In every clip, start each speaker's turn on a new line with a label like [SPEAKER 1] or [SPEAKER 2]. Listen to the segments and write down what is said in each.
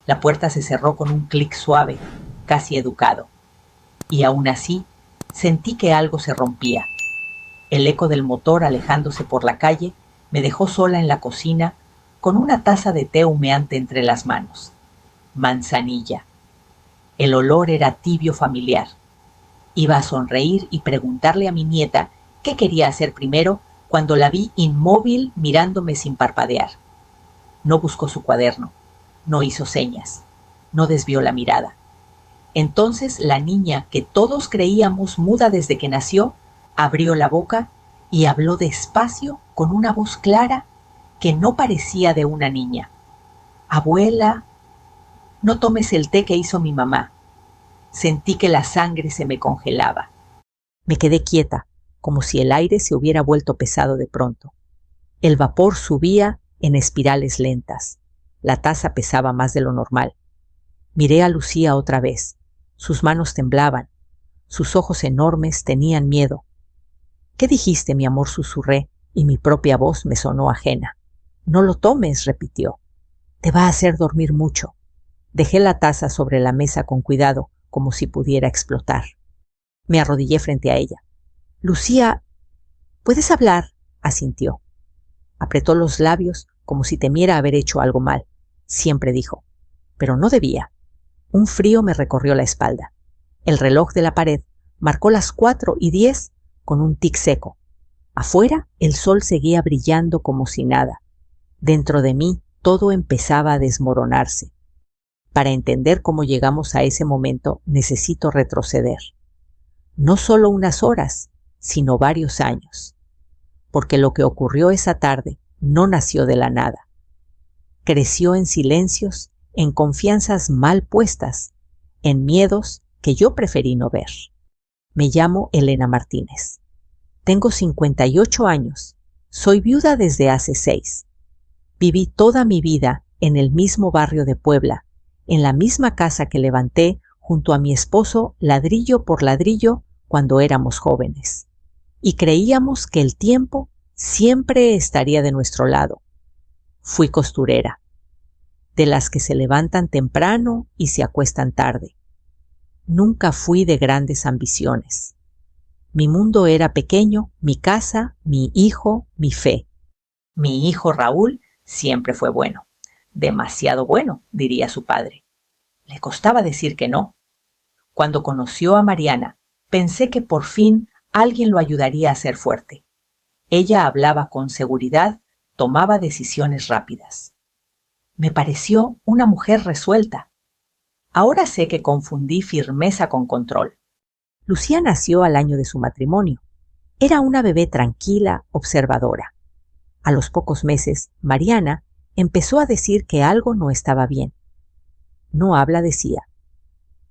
[SPEAKER 1] La puerta se cerró con un clic suave, casi educado. Y aún así, sentí que algo se rompía. El eco del motor alejándose por la calle me dejó sola en la cocina con una taza de té humeante entre las manos. Manzanilla. El olor era tibio familiar. Iba a sonreír y preguntarle a mi nieta qué quería hacer primero cuando la vi inmóvil mirándome sin parpadear. No buscó su cuaderno, no hizo señas, no desvió la mirada. Entonces la niña, que todos creíamos muda desde que nació, abrió la boca y habló despacio con una voz clara que no parecía de una niña. Abuela, no tomes el té que hizo mi mamá. Sentí que la sangre se me congelaba. Me quedé quieta, como si el aire se hubiera vuelto pesado de pronto. El vapor subía en espirales lentas. La taza pesaba más de lo normal. Miré a Lucía otra vez. Sus manos temblaban. Sus ojos enormes tenían miedo. «¿Qué dijiste, mi amor?», susurré, y mi propia voz me sonó ajena. «No lo tomes», repitió. «Te va a hacer dormir mucho». Dejé la taza sobre la mesa con cuidado, como si pudiera explotar. Me arrodillé frente a ella. «Lucía, ¿puedes hablar?», asintió. Apretó los labios como si temiera haber hecho algo mal. Siempre dijo, pero no debía. Un frío me recorrió la espalda. El reloj de la pared marcó las 4:10 con un tic seco. Afuera el sol seguía brillando como si nada. Dentro de mí todo empezaba a desmoronarse. Para entender cómo llegamos a ese momento necesito retroceder. No solo unas horas, sino varios años. Porque lo que ocurrió esa tarde no nació de la nada. Creció en silencios, en confianzas mal puestas, en miedos que yo preferí no ver. Me llamo Elena Martínez. Tengo 58 años. Soy viuda desde hace 6. Viví toda mi vida en el mismo barrio de Puebla, en la misma casa que levanté junto a mi esposo ladrillo por ladrillo cuando éramos jóvenes. Y creíamos que el tiempo siempre estaría de nuestro lado. Fui costurera, de las que se levantan temprano y se acuestan tarde. Nunca fui de grandes ambiciones. Mi mundo era pequeño, mi casa, mi hijo, mi fe. Mi hijo Raúl siempre fue bueno. Demasiado bueno, diría su padre. Le costaba decir que no. Cuando conoció a Mariana, pensé que por fin alguien lo ayudaría a ser fuerte. Ella hablaba con seguridad, tomaba decisiones rápidas. Me pareció una mujer resuelta. Ahora sé que confundí firmeza con control. Lucía nació al año de su matrimonio. Era una bebé tranquila, observadora. A los pocos meses, Mariana empezó a decir que algo no estaba bien. No habla, decía.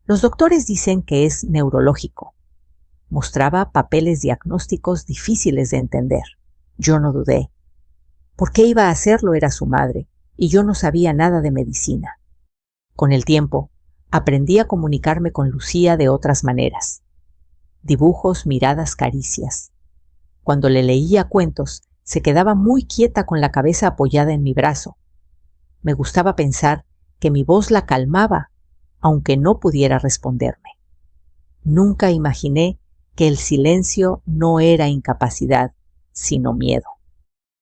[SPEAKER 1] Los doctores dicen que es neurológico. Mostraba papeles diagnósticos difíciles de entender. Yo no dudé. ¿Por qué iba a hacerlo? Era su madre, y yo no sabía nada de medicina. Con el tiempo, aprendí a comunicarme con Lucía de otras maneras. Dibujos, miradas, caricias. Cuando le leía cuentos, se quedaba muy quieta con la cabeza apoyada en mi brazo. Me gustaba pensar que mi voz la calmaba, aunque no pudiera responderme. Nunca imaginé que el silencio no era incapacidad, sino miedo.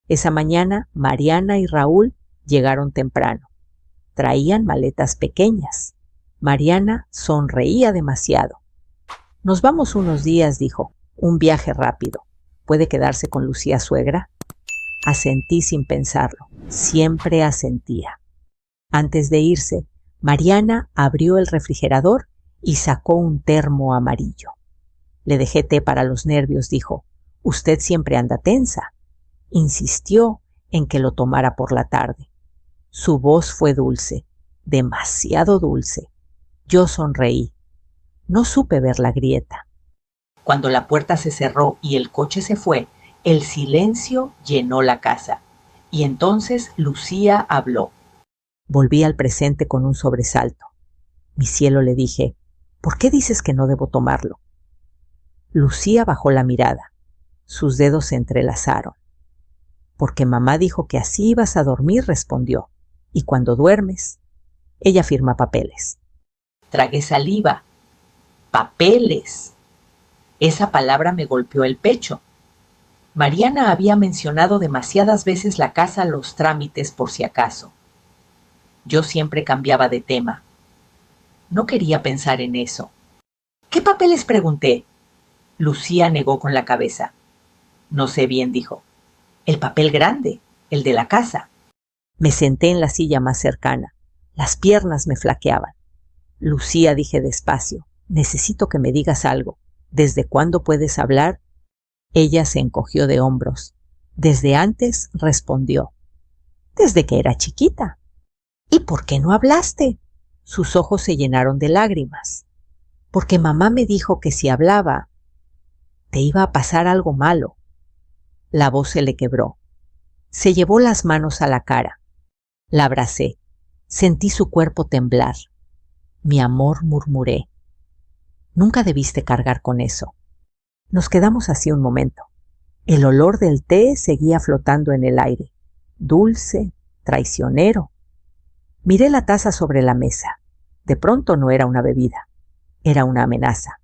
[SPEAKER 1] Esa mañana, Mariana y Raúl llegaron temprano. Traían maletas pequeñas. Mariana sonreía demasiado. «Nos vamos unos días», dijo. «Un viaje rápido. ¿Puede quedarse con Lucía, suegra?» Asentí sin pensarlo. Siempre asentía. Antes de irse, Mariana abrió el refrigerador y sacó un termo amarillo. «Le dejé té para los nervios», dijo. «Usted siempre anda tensa». Insistió en que lo tomara por la tarde. Su voz fue dulce, demasiado dulce. Yo sonreí. No supe ver la grieta. Cuando la puerta se cerró y el coche se fue, el silencio llenó la casa. Y entonces Lucía habló. Volví al presente con un sobresalto. «Mi cielo», le dije, «¿por qué dices que no debo tomarlo?» Lucía bajó la mirada. Sus dedos se entrelazaron. «Porque mamá dijo que así ibas a dormir», respondió. «Y cuando duermes».
[SPEAKER 2] Ella firma papeles.
[SPEAKER 1] Tragué saliva. Papeles. Esa palabra me golpeó el pecho. Mariana había mencionado demasiadas veces la casa, los trámites por si acaso. Yo siempre cambiaba de tema. No quería pensar en eso. ¿Qué papeles? Pregunté. Lucía negó con la cabeza. No sé bien, dijo. El papel grande, el de la casa.
[SPEAKER 2] Me senté en la silla más cercana. Las piernas me flaqueaban. Lucía, dije despacio, necesito que me digas algo. ¿Desde cuándo puedes hablar? Ella se encogió de hombros. Desde antes, respondió. Desde que era chiquita. ¿Y por qué no hablaste? Sus ojos se llenaron de lágrimas. Porque mamá me dijo que si hablaba, te iba a pasar algo malo. La voz se le quebró. Se llevó las manos a la cara. La abracé. Sentí su cuerpo temblar. Mi amor, murmuré. Nunca debiste cargar con eso. Nos quedamos así un momento. El olor del té seguía flotando en el aire. Dulce, traicionero. Miré la taza sobre la mesa. De pronto no era una bebida. Era una amenaza.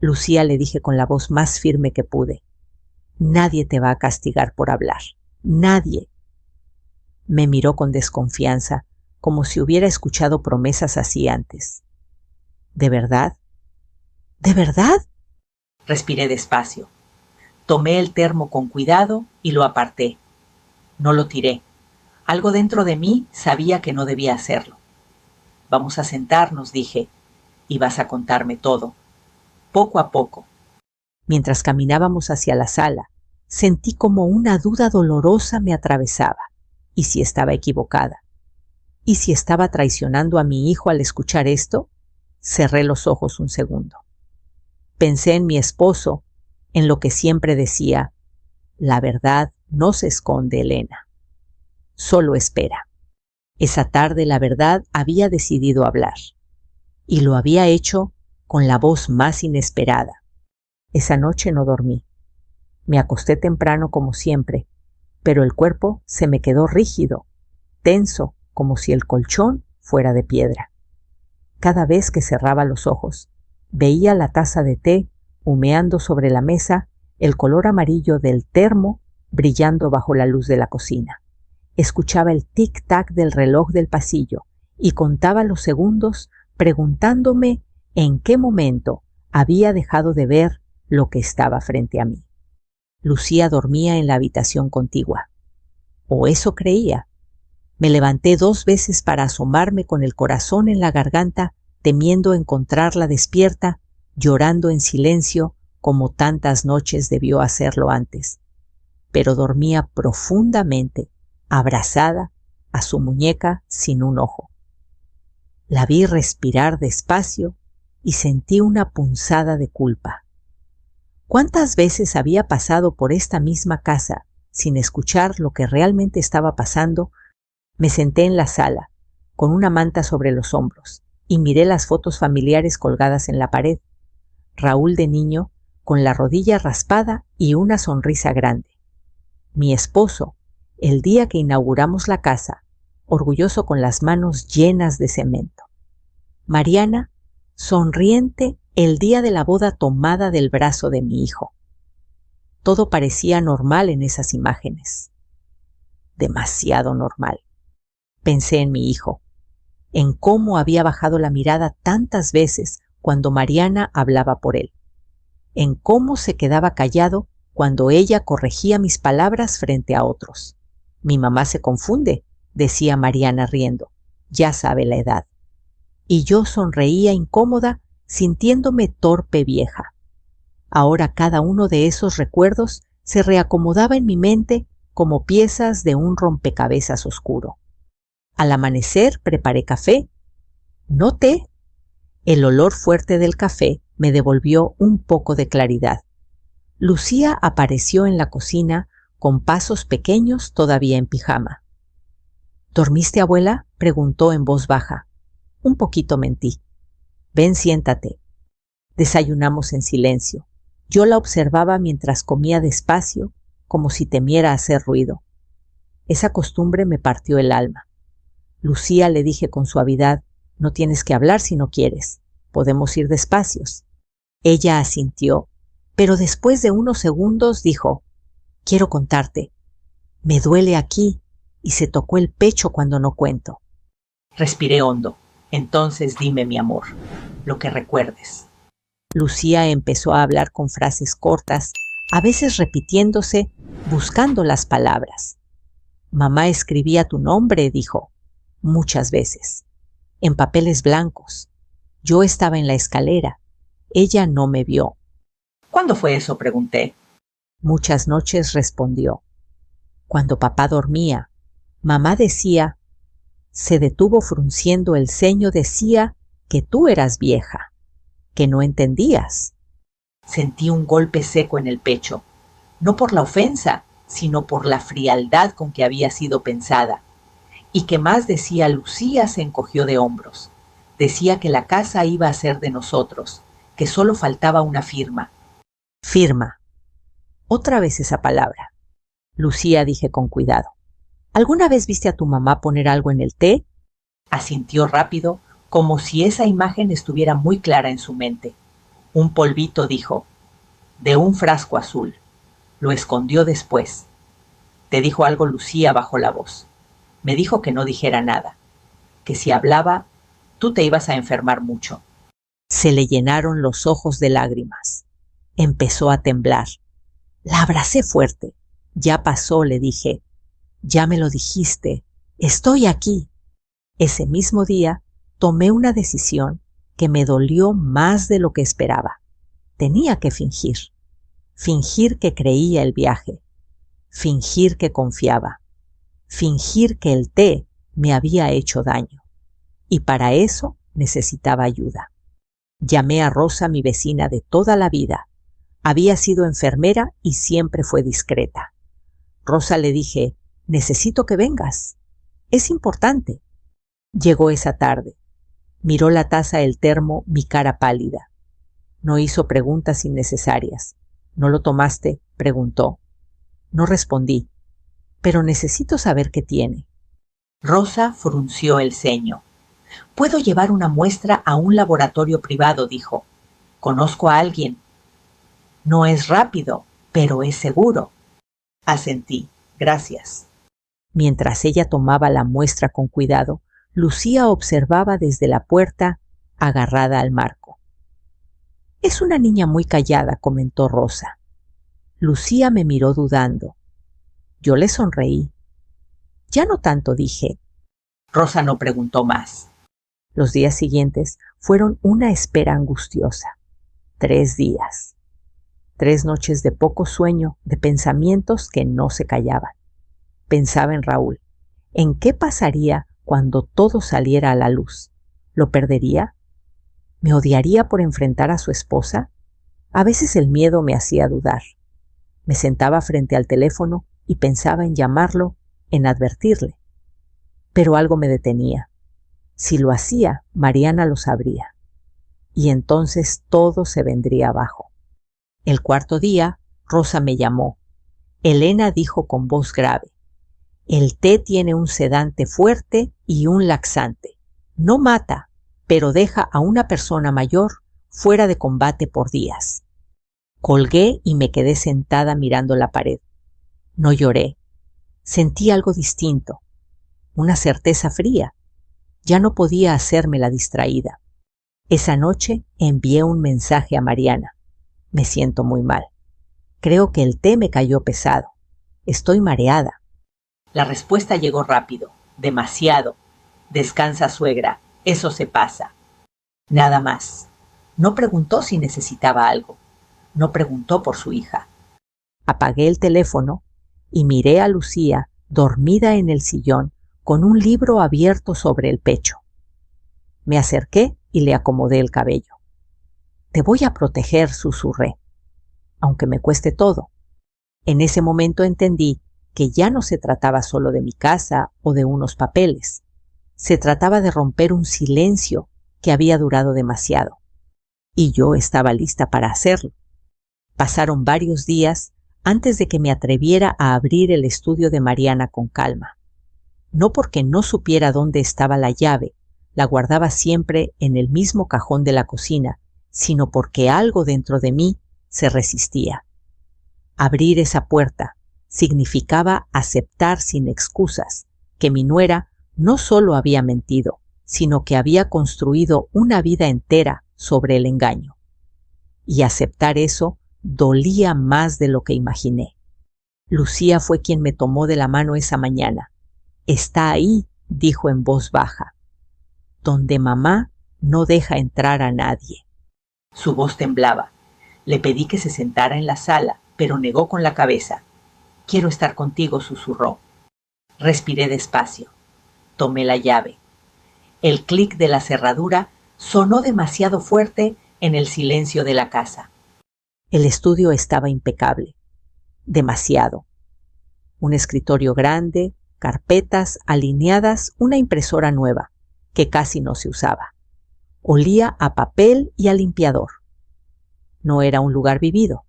[SPEAKER 2] Lucía, le dije con la voz más firme que pude. Nadie te va a castigar por hablar. Nadie. Me miró con desconfianza, como si hubiera escuchado promesas así antes. ¿De verdad? ¿De verdad?
[SPEAKER 1] Respiré despacio. Tomé el termo con cuidado y lo aparté. No lo tiré. Algo dentro de mí sabía que no debía hacerlo. Vamos a sentarnos, dije, y vas a contarme todo, poco a poco.
[SPEAKER 2] Mientras caminábamos hacia la sala, sentí como una duda dolorosa me atravesaba. ¿Y si estaba equivocada? ¿Y si estaba traicionando a mi hijo al escuchar esto? Cerré los ojos un segundo. Pensé en mi esposo, en lo que siempre decía, la verdad no se esconde, Elena. Solo espera. Esa tarde la verdad había decidido hablar. Y lo había hecho con la voz más inesperada. Esa noche no dormí. Me acosté temprano como siempre, pero el cuerpo se me quedó rígido, tenso, como si el colchón fuera de piedra. Cada vez que cerraba los ojos, veía la taza de té humeando sobre la mesa, el color amarillo del termo brillando bajo la luz de la cocina. Escuchaba el tic-tac del reloj del pasillo y contaba los segundos preguntándome en qué momento había dejado de ver lo que estaba frente a mí. Lucía dormía en la habitación contigua. O eso creía. Me levanté 2 veces para asomarme con el corazón en la garganta, temiendo encontrarla despierta, llorando en silencio como tantas noches debió hacerlo antes. Pero dormía profundamente, abrazada a su muñeca sin un ojo. La vi respirar despacio y sentí una punzada de culpa. ¿Cuántas veces había pasado por esta misma casa sin escuchar lo que realmente estaba pasando? Me senté en la sala, con una manta sobre los hombros, y miré las fotos familiares colgadas en la pared. Raúl de niño, con la rodilla raspada y una sonrisa grande. Mi esposo, el día que inauguramos la casa, orgulloso con las manos llenas de cemento. Mariana, sonriente el día de la boda tomada del brazo de mi hijo. Todo parecía normal en esas imágenes. Demasiado normal. Pensé en mi hijo, en cómo había bajado la mirada tantas veces cuando Mariana hablaba por él, en cómo se quedaba callado cuando ella corregía mis palabras frente a otros. Mi mamá se confunde, decía Mariana riendo, ya sabe la edad. Y yo sonreía incómoda, sintiéndome torpe vieja. Ahora cada uno de esos recuerdos se reacomodaba en mi mente como piezas de un rompecabezas oscuro. Al amanecer preparé café. No té. El olor fuerte del café me devolvió un poco de claridad. Lucía apareció en la cocina con pasos pequeños todavía en pijama. ¿Dormiste, abuela?, preguntó en voz baja. Un poquito mentí. Ven, siéntate. Desayunamos en silencio. Yo la observaba mientras comía despacio, como si temiera hacer ruido. Esa costumbre me partió el alma. Lucía, le dije con suavidad, no tienes que hablar si no quieres. Podemos ir despacios. Ella asintió, pero después de unos segundos dijo, quiero contarte. Me duele aquí y se tocó el pecho cuando no cuento.
[SPEAKER 1] Respiré hondo. Entonces dime, mi amor, lo que recuerdes.
[SPEAKER 2] Lucía empezó a hablar con frases cortas, a veces repitiéndose, buscando las palabras. Mamá escribía tu nombre, dijo, muchas veces, en papeles blancos. Yo estaba en la escalera. Ella no me vio.
[SPEAKER 1] ¿Cuándo fue eso?, pregunté.
[SPEAKER 2] Muchas noches, respondió. Cuando papá dormía, mamá decía, se detuvo frunciendo el ceño, decía que tú eras vieja, que no entendías.
[SPEAKER 1] Sentí un golpe seco en el pecho, no por la ofensa, sino por la frialdad con que había sido pensada. Y que más decía, Lucía se encogió de hombros. Decía que la casa iba a ser de nosotros, que solo faltaba una firma.
[SPEAKER 2] Firma. Otra vez esa palabra. Lucía, dije con cuidado. ¿Alguna vez viste a tu mamá poner algo en el té?
[SPEAKER 1] Asintió rápido, como si esa imagen estuviera muy clara en su mente. Un polvito, dijo, de un frasco azul. Lo escondió después. Te dijo algo Lucía bajó la voz. Me dijo que no dijera nada, que si hablaba, tú te ibas a enfermar mucho.
[SPEAKER 2] Se le llenaron los ojos de lágrimas. Empezó a temblar. La abracé fuerte. Ya pasó, le dije. Ya me lo dijiste. Estoy aquí. Ese mismo día tomé una decisión que me dolió más de lo que esperaba. Tenía que fingir. Fingir que creía el viaje. Fingir que confiaba. Fingir que el té me había hecho daño. Y para eso necesitaba ayuda. Llamé a Rosa, mi vecina de toda la vida. Había sido enfermera y siempre fue discreta. Rosa, le dije, necesito que vengas. Es importante. Llegó esa tarde. Miró la taza del termo, mi cara pálida. No hizo preguntas innecesarias. ¿No lo tomaste?, preguntó. No respondí. Pero necesito saber qué tiene.
[SPEAKER 1] Rosa frunció el ceño. Puedo llevar una muestra a un laboratorio privado, dijo. Conozco a alguien. No es rápido, pero es seguro. Asentí. Gracias.
[SPEAKER 2] Mientras ella tomaba la muestra con cuidado, Lucía observaba desde la puerta, agarrada al marco. Es una niña muy callada, comentó Rosa. Lucía me miró dudando. Yo le sonreí. Ya no tanto, dije.
[SPEAKER 1] Rosa no preguntó más.
[SPEAKER 2] Los días siguientes fueron una espera angustiosa. 3 días. 3 noches de poco sueño, de pensamientos que no se callaban. Pensaba en Raúl. ¿En qué pasaría cuando todo saliera a la luz? ¿Lo perdería? ¿Me odiaría por enfrentar a su esposa? A veces el miedo me hacía dudar. Me sentaba frente al teléfono y pensaba en llamarlo, en advertirle. Pero algo me detenía. Si lo hacía, Mariana lo sabría. Y entonces todo se vendría abajo. El 4.º día, Rosa me llamó. Elena dijo con voz grave. El té tiene un sedante fuerte y un laxante. No mata, pero deja a una persona mayor fuera de combate por días. Colgué y me quedé sentada mirando la pared. No lloré. Sentí algo distinto. Una certeza fría. Ya no podía hacerme la distraída. Esa noche envié un mensaje a Mariana. Me siento muy mal. Creo que el té me cayó pesado. Estoy mareada.
[SPEAKER 1] La respuesta llegó rápido. Demasiado. Descansa, suegra. Eso se pasa. Nada más. No preguntó si necesitaba algo. No preguntó por su hija.
[SPEAKER 2] Apagué el teléfono y miré a Lucía dormida en el sillón con un libro abierto sobre el pecho. Me acerqué y le acomodé el cabello. Te voy a proteger, susurré, aunque me cueste todo. En ese momento entendí que ya no se trataba solo de mi casa o de unos papeles. Se trataba de romper un silencio que había durado demasiado. Y yo estaba lista para hacerlo. Pasaron varios días antes de que me atreviera a abrir el estudio de Mariana con calma. no porque no supiera dónde estaba la llave, la guardaba siempre en el mismo cajón de la cocina, sino porque algo dentro de mí se resistía. Abrir esa puerta significaba aceptar sin excusas que mi nuera no solo había mentido, sino que había construido una vida entera sobre el engaño. Y aceptar eso dolía más de lo que imaginé. Lucía fue quien me tomó de la mano esa mañana. «Está ahí», dijo en voz baja, «donde mamá no deja entrar a nadie».
[SPEAKER 1] Su voz temblaba. Le pedí que se sentara en la sala, pero negó con la cabeza. «Quiero estar contigo», susurró. Respiré despacio. Tomé la llave. El clic de la cerradura sonó demasiado fuerte en el silencio de la casa.
[SPEAKER 2] El estudio estaba impecable. Demasiado. Un escritorio grande, carpetas alineadas, una impresora nueva, que casi no se usaba. Olía a papel y a limpiador. No era un lugar vivido.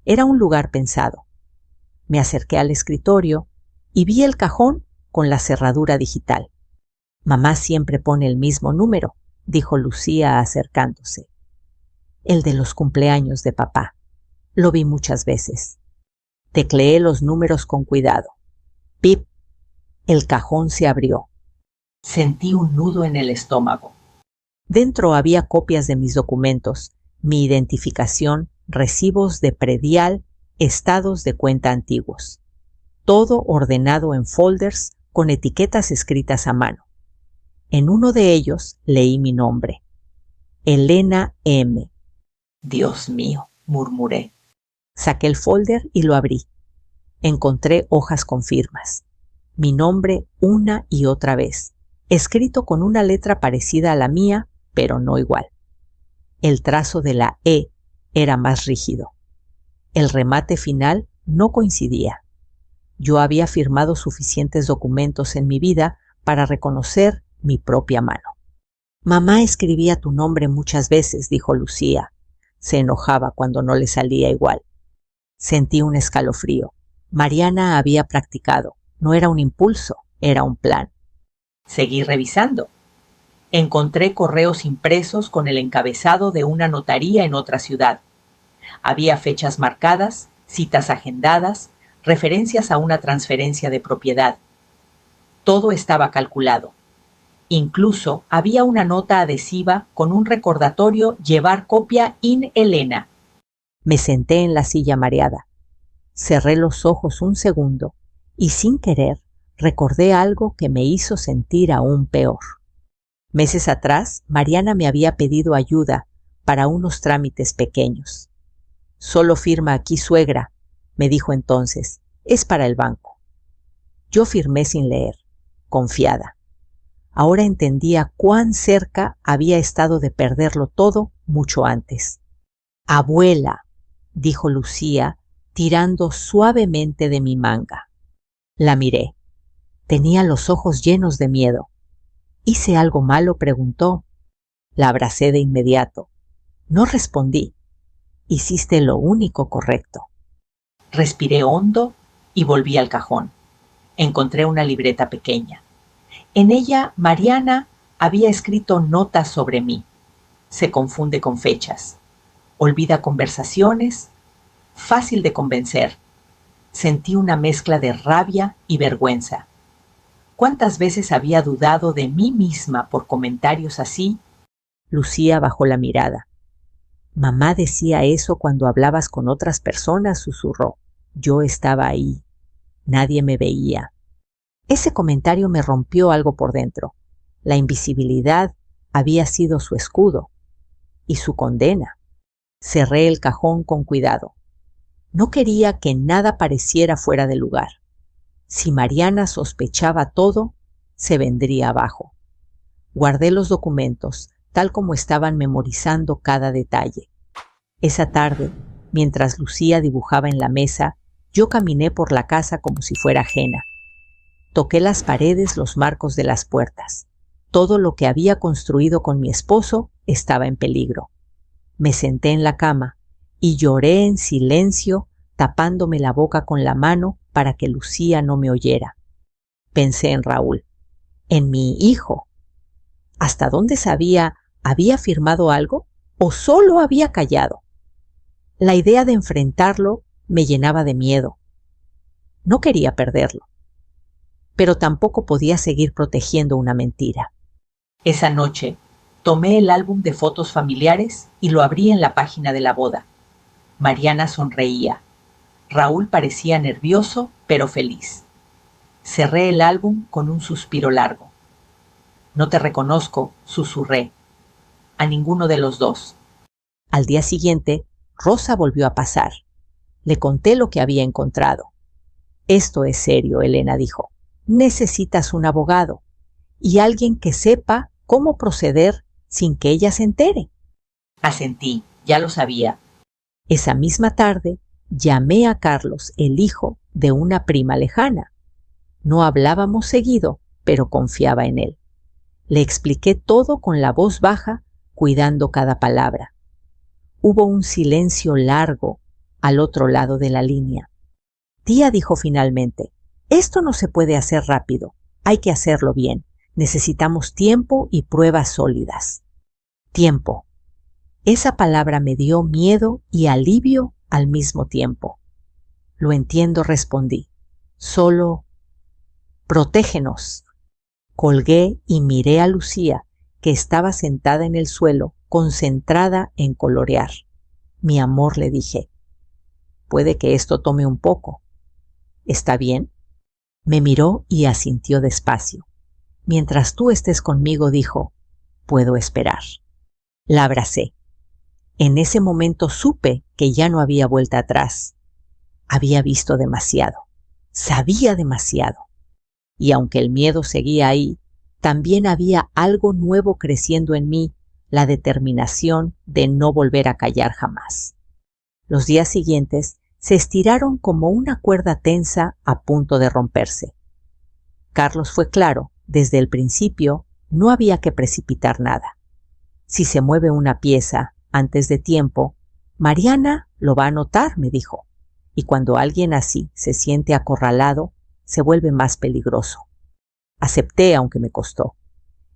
[SPEAKER 2] Era un lugar pensado. Me acerqué al escritorio y vi el cajón con la cerradura digital. «Mamá siempre pone el mismo número», dijo Lucía acercándose. «El de los cumpleaños de papá. Lo vi muchas veces». Tecleé los números con cuidado. ¡Pip! El cajón se abrió.
[SPEAKER 1] Sentí un nudo en el estómago.
[SPEAKER 2] Dentro había copias de mis documentos, mi identificación, recibos de predial, estados de cuenta antiguos. Todo ordenado en folders con etiquetas escritas a mano. En uno de ellos leí mi nombre. Elena M.
[SPEAKER 1] «Dios mío», murmuré.
[SPEAKER 2] Saqué el folder y lo abrí. Encontré hojas con firmas. Mi nombre una y otra vez, escrito con una letra parecida a la mía, pero no igual. El trazo de la E era más rígido. El remate final no coincidía. Yo había firmado suficientes documentos en mi vida para reconocer mi propia mano. «Mamá escribía tu nombre muchas veces», dijo Lucía. Se enojaba cuando no le salía igual. Sentí un escalofrío. Mariana había practicado. No era un impulso, era un plan.
[SPEAKER 1] Seguí revisando. Encontré correos impresos con el encabezado de una notaría en otra ciudad. Había fechas marcadas, citas agendadas, referencias a una transferencia de propiedad. Todo estaba calculado. Incluso había una nota adhesiva con un recordatorio «Llevar copia in Elena».
[SPEAKER 2] Me senté en la silla mareada. Cerré los ojos un segundo y sin querer recordé algo que me hizo sentir aún peor. Meses atrás, Mariana me había pedido ayuda para unos trámites pequeños. «Solo firma aquí, suegra», me dijo entonces. «Es para el banco». Yo firmé sin leer, confiada. Ahora entendía cuán cerca había estado de perderlo todo mucho antes. «Abuela», dijo Lucía, tirando suavemente de mi manga. La miré. Tenía los ojos llenos de miedo. «¿Hice algo malo?», preguntó. La abracé de inmediato. No respondí. «Hiciste lo único correcto».
[SPEAKER 1] Respiré hondo y volví al cajón. Encontré una libreta pequeña. En ella, Mariana había escrito notas sobre mí. Se confunde con fechas. Olvida conversaciones. Fácil de convencer. Sentí una mezcla de rabia y vergüenza. ¿Cuántas veces había dudado de mí misma por comentarios así?
[SPEAKER 2] Lucía bajó la mirada. «Mamá decía eso cuando hablabas con otras personas», susurró. «Yo estaba ahí. Nadie me veía». Ese comentario me rompió algo por dentro. La invisibilidad había sido su escudo y su condena. Cerré el cajón con cuidado. No quería que nada pareciera fuera de lugar. Si Mariana sospechaba todo, se vendría abajo. Guardé los documentos, tal como estaban memorizando cada detalle. Esa tarde, mientras Lucía dibujaba en la mesa, yo caminé por la casa como si fuera ajena. Toqué las paredes, los marcos de las puertas. Todo lo que había construido con mi esposo estaba en peligro. Me senté en la cama y lloré en silencio, tapándome la boca con la mano para que Lucía no me oyera. Pensé en Raúl, en mi hijo. ¿Hasta dónde sabía? ¿Había firmado algo o solo había callado? La idea de enfrentarlo me llenaba de miedo. No quería perderlo, pero tampoco podía seguir protegiendo una mentira.
[SPEAKER 1] Esa noche, tomé el álbum de fotos familiares y lo abrí en la página de la boda. Mariana sonreía. Raúl parecía nervioso, pero feliz. Cerré el álbum con un suspiro largo. No te reconozco, susurré. A ninguno de los dos.
[SPEAKER 2] Al día siguiente, Rosa volvió a pasar. Le conté lo que había encontrado. Esto es serio, Elena dijo. Necesitas un abogado y alguien que sepa cómo proceder sin que ella se entere.
[SPEAKER 1] Asentí, ya lo sabía.
[SPEAKER 2] Esa misma tarde llamé a Carlos, el hijo de una prima lejana. No hablábamos seguido, pero confiaba en él. Le expliqué todo con la voz baja, cuidando cada palabra. Hubo un silencio largo al otro lado de la línea. Tía, dijo finalmente, esto no se puede hacer rápido, hay que hacerlo bien. Necesitamos tiempo y pruebas sólidas. Tiempo. Esa palabra me dio miedo y alivio al mismo tiempo. Lo entiendo, respondí. Solo protégenos. Colgué y miré a Lucía, que estaba sentada en el suelo, concentrada en colorear. Mi amor, le dije, puede que esto tome un poco. ¿Está bien? Me miró y asintió despacio. Mientras tú estés conmigo, dijo, puedo esperar. La abracé. En ese momento supe que ya no había vuelta atrás. Había visto demasiado. Sabía demasiado. Y aunque el miedo seguía ahí, también había algo nuevo creciendo en mí, la determinación de no volver a callar jamás. Los días siguientes se estiraron como una cuerda tensa a punto de romperse. Carlos fue claro, desde el principio no había que precipitar nada. Si se mueve una pieza antes de tiempo, Mariana lo va a notar, me dijo, y cuando alguien así se siente acorralado, se vuelve más peligroso. Acepté, aunque me costó.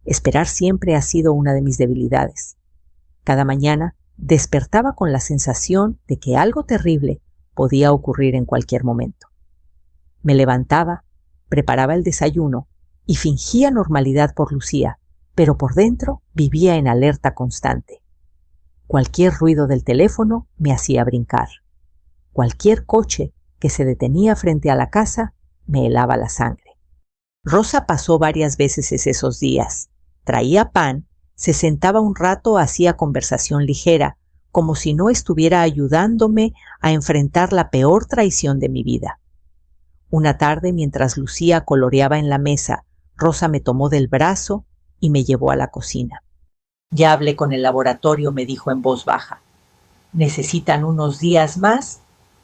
[SPEAKER 2] Esperar siempre ha sido una de mis debilidades. Cada mañana despertaba con la sensación de que algo terrible podía ocurrir en cualquier momento. Me levantaba, preparaba el desayuno y fingía normalidad por Lucía, pero por dentro vivía en alerta constante. Cualquier ruido del teléfono me hacía brincar. Cualquier coche que se detenía frente a la casa me helaba la sangre. Rosa pasó varias veces esos días. Traía pan, se sentaba un rato, hacía conversación ligera, como si no estuviera ayudándome a enfrentar la peor traición de mi vida. Una tarde, mientras Lucía coloreaba en la mesa, Rosa me tomó del brazo y me llevó a la cocina.
[SPEAKER 1] Ya hablé con el laboratorio, me dijo en voz baja. Necesitan unos días más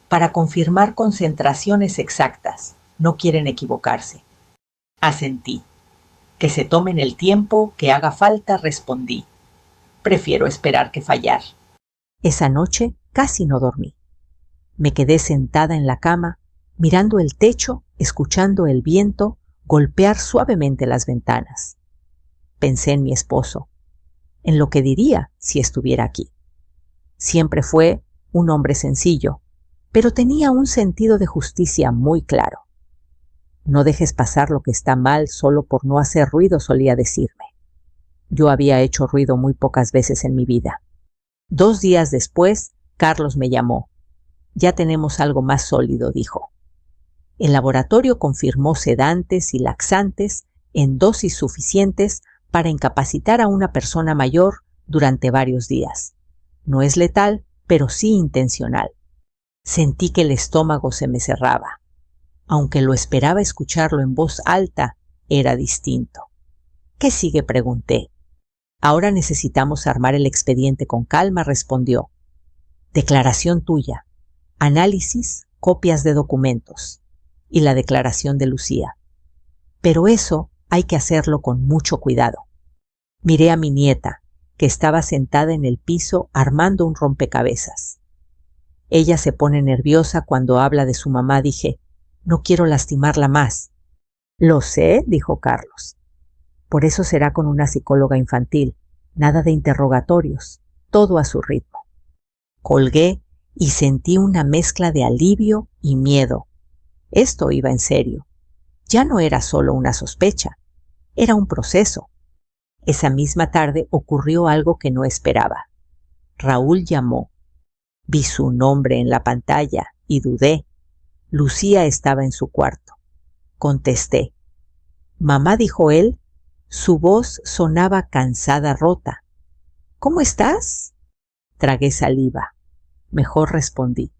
[SPEAKER 1] para confirmar concentraciones exactas. No quieren equivocarse. Asentí. Que se tomen el tiempo que haga falta, respondí. Prefiero esperar que fallar.
[SPEAKER 2] Esa noche casi no dormí. Me quedé sentada en la cama, mirando el techo, escuchando el viento golpear suavemente las ventanas. Pensé en mi esposo, en lo que diría si estuviera aquí. Siempre fue un hombre sencillo, pero tenía un sentido de justicia muy claro. No dejes pasar lo que está mal solo por no hacer ruido, solía decirme. Yo había hecho ruido muy pocas veces en mi vida. 2 días después, Carlos me llamó. Ya tenemos algo más sólido, dijo. El laboratorio confirmó sedantes y laxantes en dosis suficientes para incapacitar a una persona mayor durante varios días. No es letal, pero sí intencional. Sentí que el estómago se me cerraba. Aunque lo esperaba escucharlo en voz alta, era distinto. ¿Qué sigue?, pregunté. Ahora necesitamos armar el expediente con calma, respondió. Declaración tuya, análisis, copias de documentos y la declaración de Lucía. Pero eso hay que hacerlo con mucho cuidado. Miré a mi nieta, que estaba sentada en el piso armando un rompecabezas. Ella se pone nerviosa cuando habla de su mamá, dije. No quiero lastimarla más. Lo sé, dijo Carlos. Por eso será con una psicóloga infantil. Nada de interrogatorios, todo a su ritmo. Colgué y sentí una mezcla de alivio y miedo. Esto iba en serio. Ya no era solo una sospecha, era un proceso. Esa misma tarde ocurrió algo que no esperaba. Raúl llamó. Vi su nombre en la pantalla y dudé. Lucía estaba en su cuarto. Contesté. Mamá, dijo él. Su voz sonaba cansada, rota. ¿Cómo estás? Tragué saliva. Mejor respondí.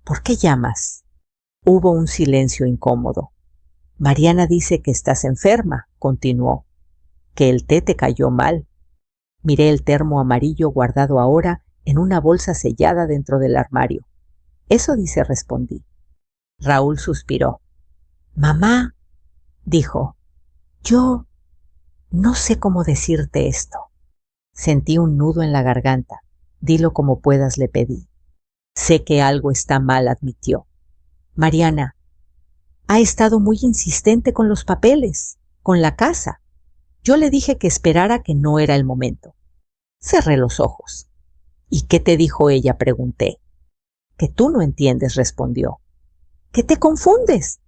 [SPEAKER 2] ¿Por qué llamas? Hubo un silencio incómodo. Mariana dice que estás enferma, continuó. Que el té te cayó mal. Miré el termo amarillo guardado ahora en una bolsa sellada dentro del armario. Eso dice, respondí. Raúl suspiró. Mamá, dijo, yo no sé cómo decirte esto. Sentí un nudo en la garganta. Dilo como puedas, le pedí. Sé que algo está mal, admitió. Mariana ha estado muy insistente con los papeles, con la casa. Yo le dije que esperara, que no era el momento. Cerré los ojos. ¿Y qué te dijo ella?, pregunté. Que tú no entiendes, respondió. Que te confundes.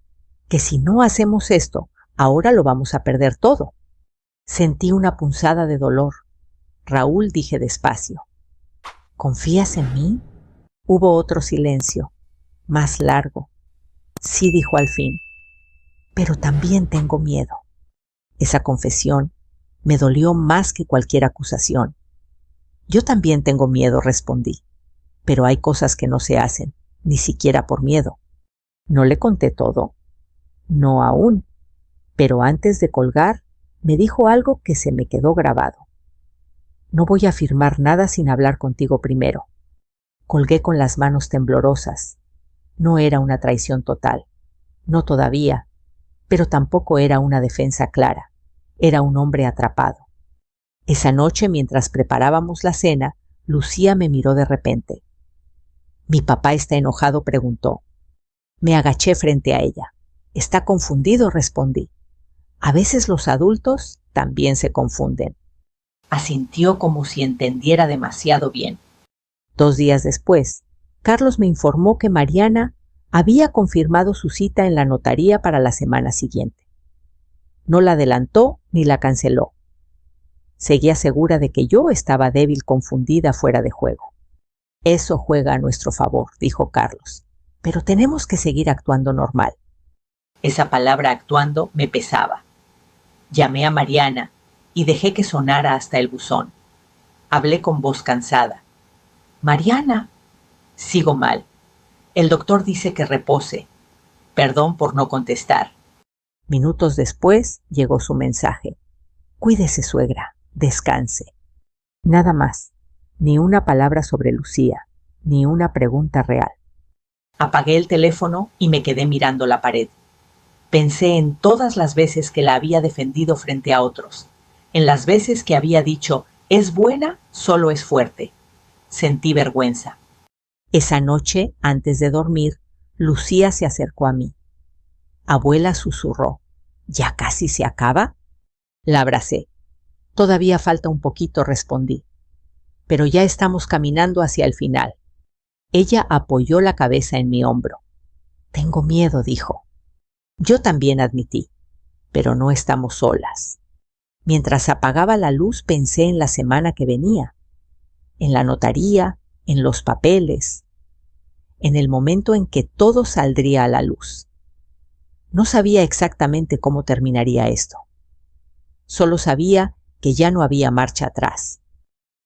[SPEAKER 2] Que si no hacemos esto, ahora lo vamos a perder todo. Sentí una punzada de dolor. Raúl, dije despacio. ¿Confías en mí? Hubo otro silencio, más largo. Sí, dijo al fin. Pero también tengo miedo. Esa confesión me dolió más que cualquier acusación. Yo también tengo miedo, respondí. Pero hay cosas que no se hacen, ni siquiera por miedo. No le conté todo. No aún. Pero antes de colgar, me dijo algo que se me quedó grabado. No voy a afirmar nada sin hablar contigo primero. Colgué con las manos temblorosas. No era una traición total. No todavía. Pero tampoco era una defensa clara. Era un hombre atrapado. Esa noche, mientras preparábamos la cena, Lucía me miró de repente. ¿Mi papá está enojado?, preguntó. Me agaché frente a ella. Está confundido, respondí. A veces los adultos también se confunden. Asintió como si entendiera demasiado bien. 2 días después, Carlos me informó que Mariana había confirmado su cita en la notaría para la semana siguiente. No la adelantó ni la canceló. Seguía segura de que yo estaba débil, confundida, fuera de juego. Eso juega a nuestro favor, dijo Carlos, pero tenemos que seguir actuando normal. Esa palabra actuando me pesaba. Llamé a Mariana y dejé que sonara hasta el buzón. Hablé con voz cansada. Mariana, sigo mal. El doctor dice que repose. Perdón por no contestar. Minutos después llegó su mensaje. Cuídese, suegra, descanse. Nada más, ni una palabra sobre Lucía, ni una pregunta real. Apagué el teléfono y me quedé mirando la pared. Pensé en todas las veces que la había defendido frente a otros, en las veces que había dicho, es buena, solo es fuerte. Sentí vergüenza. Esa noche, antes de dormir, Lucía se acercó a mí. Abuela, susurró, ¿ya casi se acaba? La abracé. Todavía falta un poquito, respondí. Pero ya estamos caminando hacia el final. Ella apoyó la cabeza en mi hombro. Tengo miedo, dijo. Yo también, admití, pero no estamos solas. Mientras apagaba la luz pensé en la semana que venía, en la notaría, en los papeles, en el momento en que todo saldría a la luz. No sabía exactamente cómo terminaría esto. Solo sabía que ya no había marcha atrás.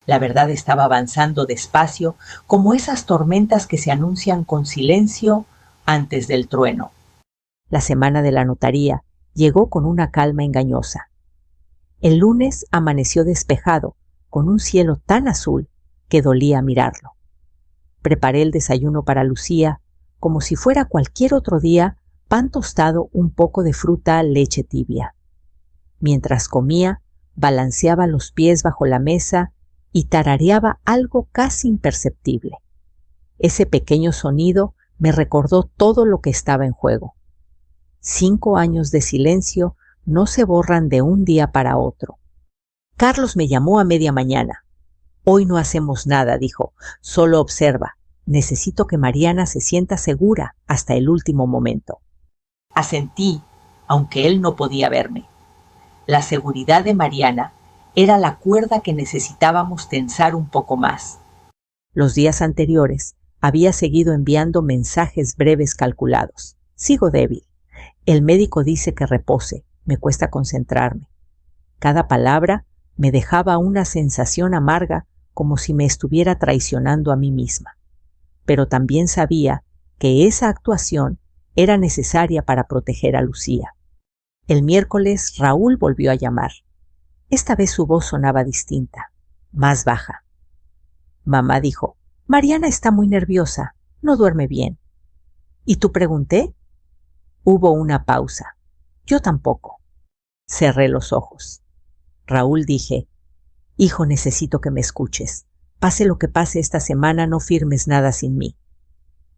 [SPEAKER 2] La verdad estaba avanzando despacio, como esas tormentas que se anuncian con silencio antes del trueno. La semana de la notaría llegó con una calma engañosa. El lunes amaneció despejado, con un cielo tan azul que dolía mirarlo. Preparé el desayuno para Lucía, como si fuera cualquier otro día, pan tostado, un poco de fruta, leche tibia. Mientras comía, balanceaba los pies bajo la mesa y tarareaba algo casi imperceptible. Ese pequeño sonido me recordó todo lo que estaba en juego. 5 años de silencio no se borran de un día para otro. Carlos me llamó a media mañana. Hoy no hacemos nada, dijo. Solo observa. Necesito que Mariana se sienta segura hasta el último momento.
[SPEAKER 1] Asentí, aunque él no podía verme. La seguridad de Mariana era la cuerda que necesitábamos tensar un poco más.
[SPEAKER 2] Los días anteriores había seguido enviando mensajes breves calculados. Sigo débil. El médico dice que repose. Me cuesta concentrarme. Cada palabra me dejaba una sensación amarga, como si me estuviera traicionando a mí misma. Pero también sabía que esa actuación era necesaria para proteger a Lucía. El miércoles Raúl volvió a llamar. Esta vez su voz sonaba distinta, más baja. Mamá dijo, Mariana está muy nerviosa, no duerme bien. ¿Y tú pregunté? Hubo una pausa. Yo tampoco. Cerré los ojos. Raúl, dije, hijo, necesito que me escuches. Pase lo que pase esta semana, no firmes nada sin mí.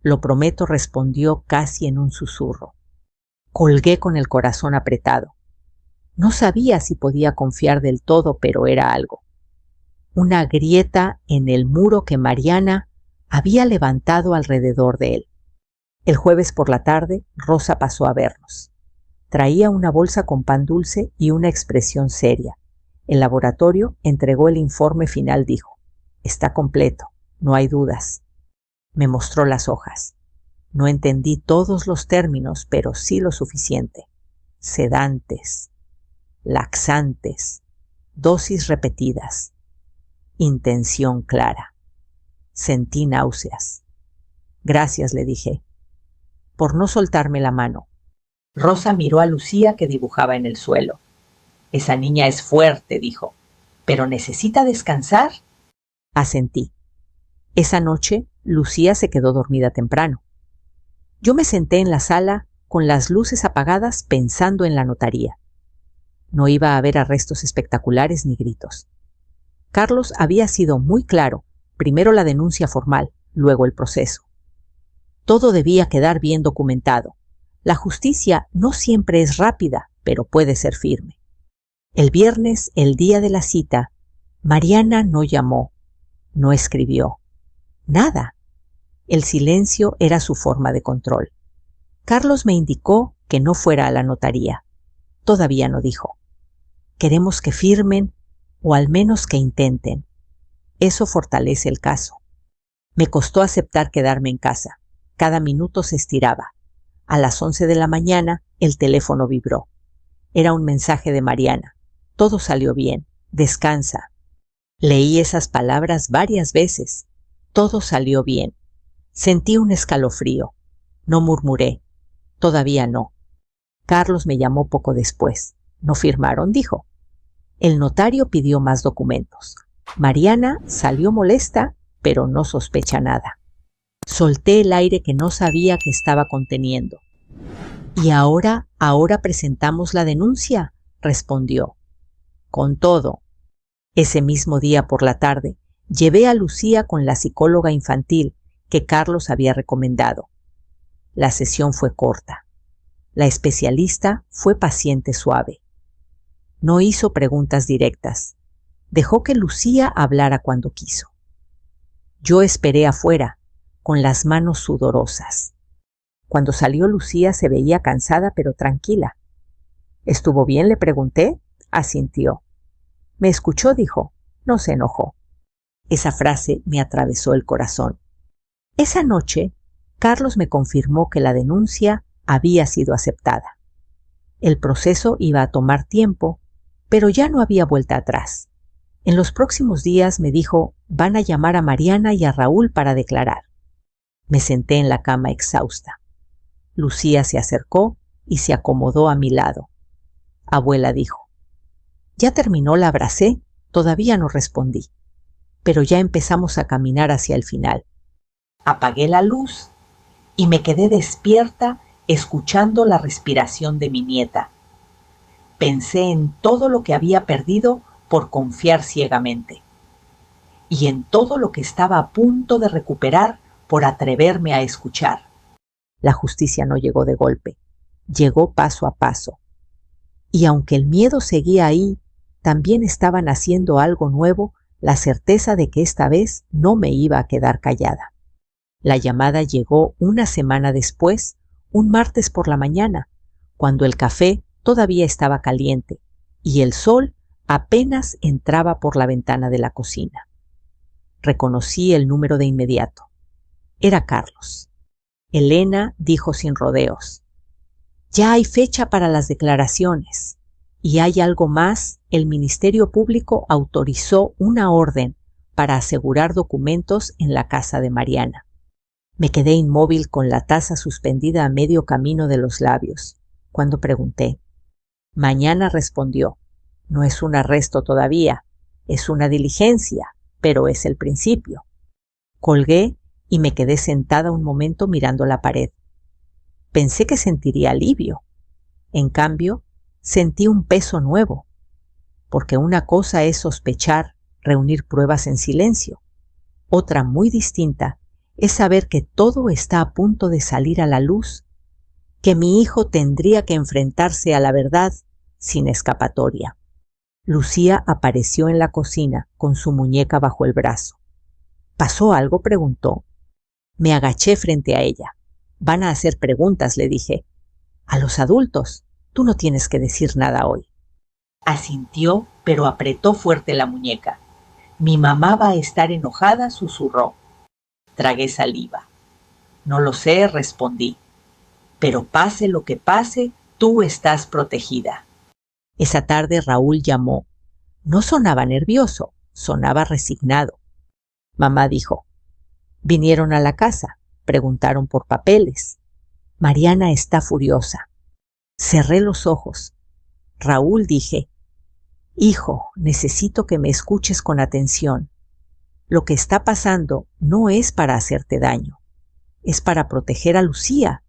[SPEAKER 2] Lo prometo, respondió casi en un susurro. Colgué con el corazón apretado. No sabía si podía confiar del todo, pero era algo. Una grieta en el muro que Mariana había levantado alrededor de él. El jueves por la tarde, Rosa pasó a vernos. Traía una bolsa con pan dulce y una expresión seria. El laboratorio entregó el informe final, dijo. Está completo, no hay dudas. Me mostró las hojas. No entendí todos los términos, pero sí lo suficiente. Sedantes, laxantes, dosis repetidas, intención clara. Sentí náuseas. Gracias, le dije, por no soltarme la mano.
[SPEAKER 1] Rosa miró a Lucía, que dibujaba en el suelo. Esa niña es fuerte, dijo, pero necesita descansar.
[SPEAKER 2] Asentí. Esa noche, Lucía se quedó dormida temprano. Yo me senté en la sala con las luces apagadas pensando en la notaría. No iba a haber arrestos espectaculares ni gritos. Carlos había sido muy claro, primero la denuncia formal, luego el proceso. Todo debía quedar bien documentado. La justicia no siempre es rápida, pero puede ser firme. El viernes, el día de la cita, Mariana no llamó, no escribió, nada. El silencio era su forma de control. Carlos me indicó que no fuera a la notaría. Todavía no dijo. Queremos que firmen o al menos que intenten. Eso fortalece el caso. Me costó aceptar quedarme en casa. Cada minuto se estiraba. A las 11 de la mañana el teléfono vibró. Era un mensaje de Mariana. Todo salió bien. Descansa. Leí esas palabras varias veces. Todo salió bien. Sentí un escalofrío. No murmuré. Todavía no. Carlos me llamó poco después. ¿No firmaron?, dijo. El notario pidió más documentos. Mariana salió molesta, pero no sospecha nada. Solté el aire que no sabía que estaba conteniendo. ¿Y ahora presentamos la denuncia?, respondió. Con todo. Ese mismo día por la tarde, llevé a Lucía con la psicóloga infantil que Carlos había recomendado. La sesión fue corta. La especialista fue paciente, suave. No hizo preguntas directas. Dejó que Lucía hablara cuando quiso. Yo esperé afuera, con las manos sudorosas. Cuando salió Lucía se veía cansada pero tranquila. ¿Estuvo bien?, le pregunté. Asintió. Me escuchó, dijo. No se enojó. Esa frase me atravesó el corazón. Esa noche, Carlos me confirmó que la denuncia había sido aceptada. El proceso iba a tomar tiempo, pero ya no había vuelta atrás. En los próximos días, me dijo, van a llamar a Mariana y a Raúl para declarar. Me senté en la cama exhausta. Lucía se acercó y se acomodó a mi lado. Abuela, dijo. ¿Ya terminó?, la abracé. Todavía no respondí. Pero ya empezamos a caminar hacia el final.
[SPEAKER 1] Apagué la luz y me quedé despierta escuchando la respiración de mi nieta. Pensé en todo lo que había perdido por confiar ciegamente y en todo lo que estaba a punto de recuperar por atreverme a escuchar.
[SPEAKER 2] La justicia no llegó de golpe. Llegó paso a paso. Y aunque el miedo seguía ahí, también estaba naciendo algo nuevo, la certeza de que esta vez no me iba a quedar callada. La llamada llegó una semana después, un martes por la mañana, cuando el café todavía estaba caliente y el sol apenas entraba por la ventana de la cocina. Reconocí el número de inmediato. Era Carlos. Elena dijo sin rodeos: «Ya hay fecha para las declaraciones. Y hay algo más, el Ministerio Público autorizó una orden para asegurar documentos en la casa de Mariana». Me quedé inmóvil con la taza suspendida a medio camino de los labios, cuando pregunté. Mañana respondió: «No es un arresto todavía, es una diligencia, pero es el principio». Colgué y me quedé sentada un momento mirando la pared. Pensé que sentiría alivio. En cambio, sentí un peso nuevo, porque una cosa es sospechar, reunir pruebas en silencio. Otra muy distinta es saber que todo está a punto de salir a la luz, que mi hijo tendría que enfrentarse a la verdad sin escapatoria. Lucía apareció en la cocina con su muñeca bajo el brazo. ¿Pasó algo?, preguntó. Me agaché frente a ella. «Van a hacer preguntas», le dije. «A los adultos. Tú no tienes que decir nada hoy».
[SPEAKER 1] Asintió, pero apretó fuerte la muñeca. «Mi mamá va a estar enojada», susurró. Tragué saliva. «No lo sé», respondí. «Pero pase lo que pase, tú estás protegida».
[SPEAKER 2] Esa tarde Raúl llamó. No sonaba nervioso, sonaba resignado. Mamá dijo: «Vinieron a la casa, preguntaron por papeles. Mariana está furiosa». Cerré los ojos. «Raúl», dije, «hijo, necesito que me escuches con atención. Lo que está pasando no es para hacerte daño, es para proteger a Lucía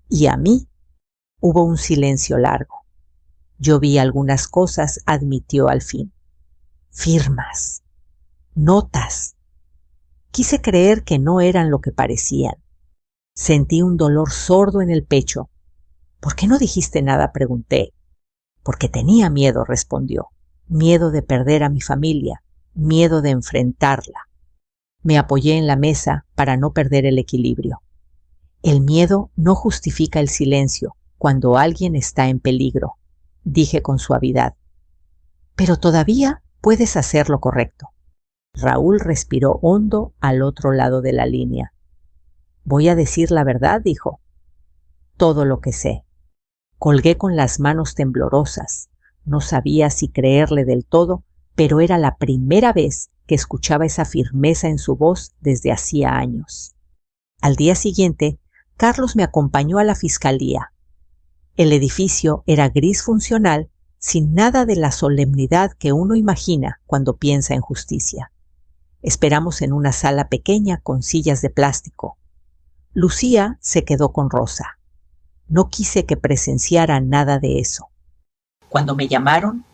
[SPEAKER 2] y a mí». Hubo un silencio largo. «Yo vi algunas cosas», admitió al fin. «Firmas, notas». Quise creer que no eran lo que parecían. Sentí un dolor sordo en el pecho. «¿Por qué no dijiste nada?», pregunté. «Porque tenía miedo», respondió. «Miedo de perder a mi familia, miedo de enfrentarla». Me apoyé en la mesa para no perder el equilibrio. «El miedo no justifica el silencio cuando alguien está en peligro», dije con suavidad. «Pero todavía puedes hacer lo correcto». Raúl respiró hondo al otro lado de la línea. «Voy a decir la verdad», dijo. «Todo lo que sé». Colgué con las manos temblorosas. No sabía si creerle del todo, pero era la primera vez que escuchaba esa firmeza en su voz desde hacía años. Al día siguiente, Carlos me acompañó a la fiscalía. El edificio era gris funcional, sin nada de la solemnidad que uno imagina cuando piensa en justicia. Esperamos en una sala pequeña con sillas de plástico. Lucía se quedó con Rosa. No quise que presenciara nada de eso.
[SPEAKER 1] Cuando me llamaron,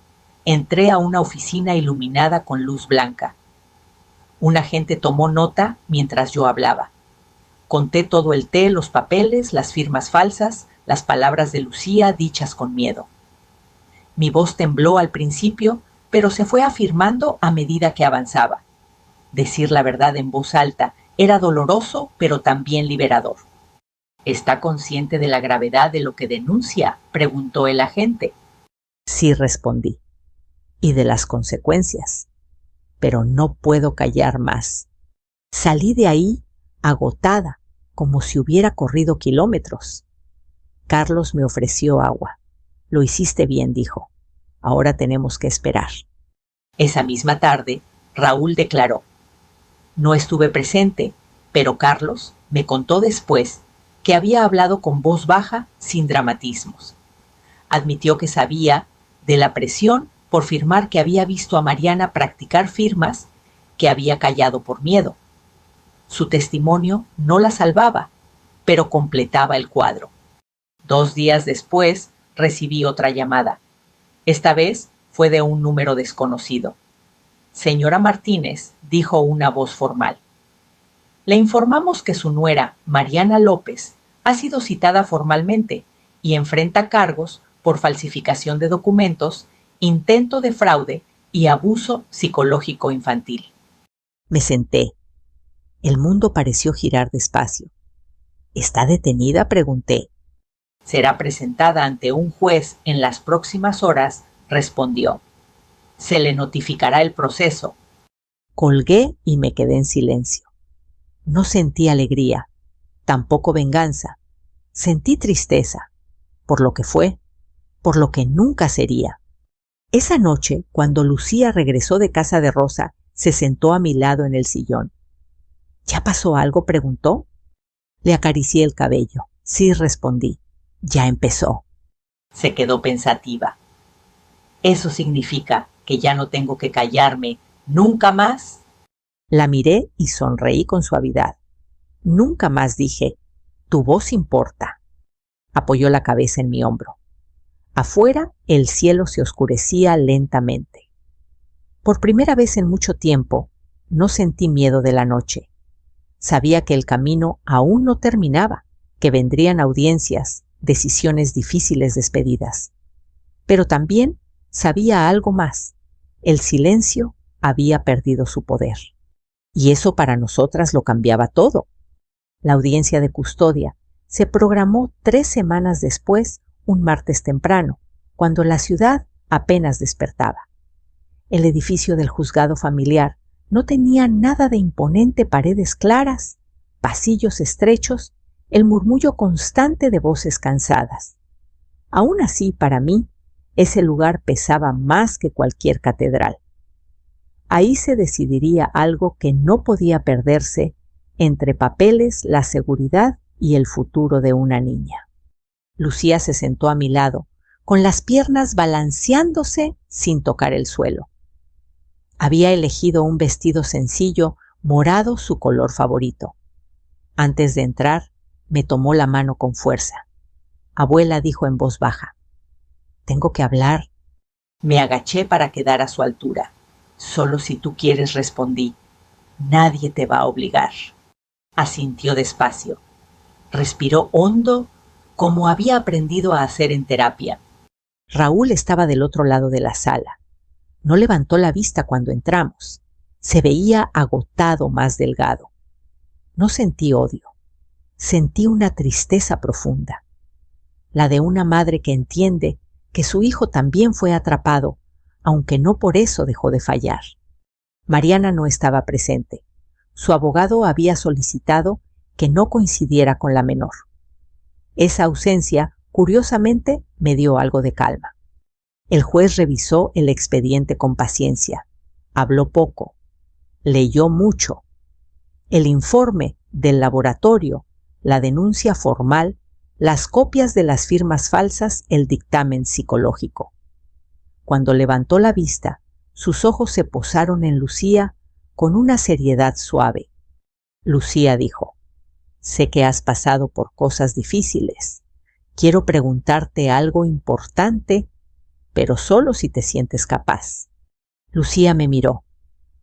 [SPEAKER 1] entré a una oficina iluminada con luz blanca. Un agente tomó nota mientras yo hablaba. Conté todo el té, los papeles, las firmas falsas, las palabras de Lucía dichas con miedo. Mi voz tembló al principio, pero se fue afirmando a medida que avanzaba. Decir la verdad en voz alta era doloroso, pero también liberador. «¿Está consciente de la gravedad de lo que denuncia?», preguntó el agente.
[SPEAKER 2] Sí, respondí. «Y de las consecuencias. Pero no puedo callar más». Salí de ahí agotada, como si hubiera corrido kilómetros. Carlos me ofreció agua. «Lo hiciste bien», dijo. «Ahora tenemos que esperar».
[SPEAKER 1] Esa misma tarde, Raúl declaró: «No estuve presente, pero Carlos me contó después que había hablado con voz baja, sin dramatismos. Admitió que sabía de la presión por firmar, que había visto a Mariana practicar firmas, que había callado por miedo. Su testimonio no la salvaba, pero completaba el cuadro. 2 días después recibí otra llamada. Esta vez fue de un número desconocido. «Señora Martínez», dijo una voz formal. «Le informamos que su nuera, Mariana López, ha sido citada formalmente y enfrenta cargos por falsificación de documentos, intento de fraude y abuso psicológico infantil.
[SPEAKER 2] Me senté. El mundo pareció girar despacio. ¿Está detenida?, pregunté.
[SPEAKER 1] Será presentada ante un juez en las próximas horas, respondió. Se le notificará el proceso.
[SPEAKER 2] Colgué y me quedé en silencio. No sentí alegría, tampoco venganza. Sentí tristeza, por lo que fue, por lo que nunca sería. Esa noche, cuando Lucía regresó de casa de Rosa, se sentó a mi lado en el sillón. ¿Ya pasó algo?, preguntó. Le acaricié el cabello. Sí, respondí. Ya empezó.
[SPEAKER 1] Se quedó pensativa. ¿Eso significa que ya no tengo que callarme nunca más?
[SPEAKER 2] La miré y sonreí con suavidad. Nunca más, dije. Tu voz importa. Apoyó la cabeza en mi hombro. Afuera, el cielo se oscurecía lentamente. Por primera vez en mucho tiempo, no sentí miedo de la noche. Sabía que el camino aún no terminaba, que vendrían audiencias, decisiones difíciles, despedidas. Pero también sabía algo más. El silencio había perdido su poder. Y eso para nosotras lo cambiaba todo. La audiencia de custodia se programó 3 semanas después, un martes temprano, cuando la ciudad apenas despertaba. El edificio del juzgado familiar no tenía nada de imponente, paredes claras, pasillos estrechos, el murmullo constante de voces cansadas. Aún así, para mí, ese lugar pesaba más que cualquier catedral. Ahí se decidiría algo que no podía perderse, entre papeles, la seguridad y el futuro de una niña. Lucía se sentó a mi lado, con las piernas balanceándose sin tocar el suelo. Había elegido un vestido sencillo, morado, su color favorito. Antes de entrar, me tomó la mano con fuerza. Abuela, dijo en voz baja. Tengo que hablar.
[SPEAKER 1] Me agaché para quedar a su altura. Solo si tú quieres, respondí. Nadie te va a obligar. Asintió despacio. Respiró hondo, como había aprendido a hacer en terapia.
[SPEAKER 2] Raúl estaba del otro lado de la sala. No levantó la vista cuando entramos. Se veía agotado, más delgado. No sentí odio. Sentí una tristeza profunda. La de una madre que entiende que su hijo también fue atrapado, aunque no por eso dejó de fallar. Mariana no estaba presente. Su abogado había solicitado que no coincidiera con la menor. Esa ausencia, curiosamente, me dio algo de calma. El juez revisó el expediente con paciencia. Habló poco. Leyó mucho. El informe del laboratorio, la denuncia formal, las copias de las firmas falsas, el dictamen psicológico. Cuando levantó la vista, sus ojos se posaron en Lucía con una seriedad suave. Lucía dijo, sé que has pasado por cosas difíciles. Quiero preguntarte algo importante, pero solo si te sientes capaz. Lucía me miró.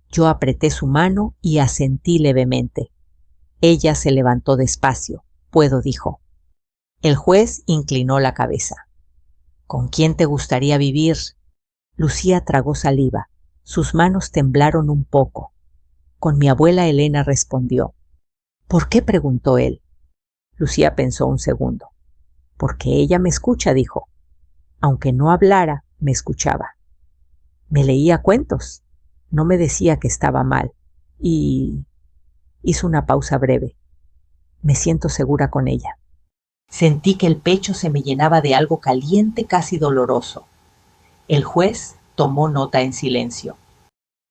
[SPEAKER 2] Yo apreté su mano y asentí levemente. Ella se levantó despacio. Puedo, dijo. El juez inclinó la cabeza. ¿Con quién te gustaría vivir? Lucía tragó saliva. Sus manos temblaron un poco. Con mi abuela Elena, respondió. ¿Por qué?, preguntó él. Lucía pensó un segundo. Porque ella me escucha, dijo. Aunque no hablara, me escuchaba. Me leía cuentos. No me decía que estaba mal. Y... hizo una pausa breve. Me siento segura con ella. Sentí que el pecho se me llenaba de algo caliente, casi doloroso. El juez tomó nota en silencio.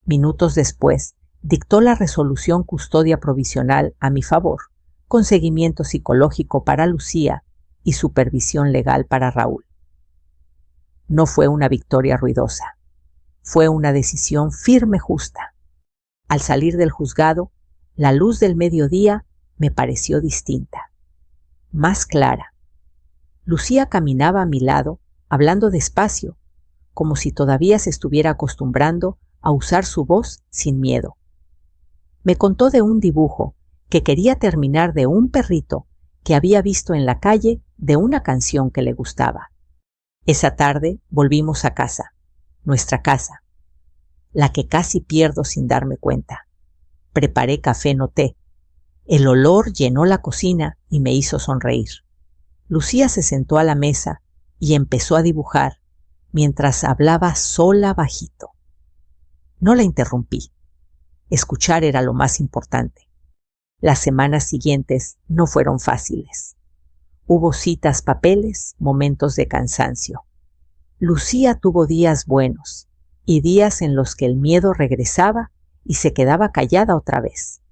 [SPEAKER 2] Minutos después, dictó la resolución custodia provisional a mi favor, con seguimiento psicológico para Lucía y supervisión legal para Raúl. No fue una victoria ruidosa. Fue una decisión firme, justa. Al salir del juzgado, la luz del mediodía me pareció distinta, más clara. Lucía caminaba a mi lado, hablando despacio, como si todavía se estuviera acostumbrando a usar su voz sin miedo. Me contó de un dibujo que quería terminar de un perrito que había visto en la calle de una canción que le gustaba. Esa tarde volvimos a casa, nuestra casa, la que casi pierdo sin darme cuenta. Preparé café, no té. El olor llenó la cocina y me hizo sonreír. Lucía se sentó a la mesa y empezó a dibujar mientras hablaba sola bajito. No la interrumpí. Escuchar era lo más importante. Las semanas siguientes no fueron fáciles. Hubo citas, papeles, momentos de cansancio. Lucía tuvo días buenos y días en los que el miedo regresaba y se quedaba callada otra vez.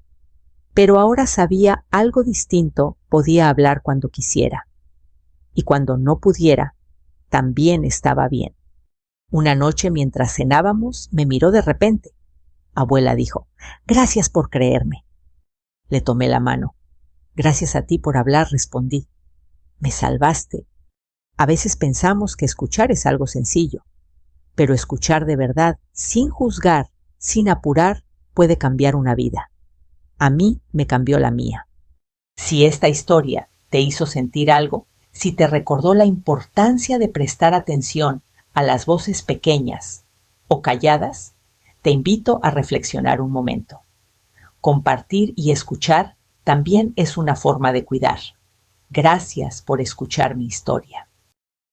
[SPEAKER 2] Pero ahora sabía algo distinto, podía hablar cuando quisiera. Y cuando no pudiera, también estaba bien. Una noche mientras cenábamos, me miró de repente. Abuela dijo, «Gracias por creerme». Le tomé la mano. «Gracias a ti por hablar», respondí. «Me salvaste». A veces pensamos que escuchar es algo sencillo, pero escuchar de verdad, sin juzgar, sin apurar, puede cambiar una vida. A mí me cambió la mía. Si esta historia te hizo sentir algo, si te recordó la importancia de prestar atención a las voces pequeñas o calladas, te invito a reflexionar un momento. Compartir y escuchar también es una forma de cuidar. Gracias por escuchar mi historia.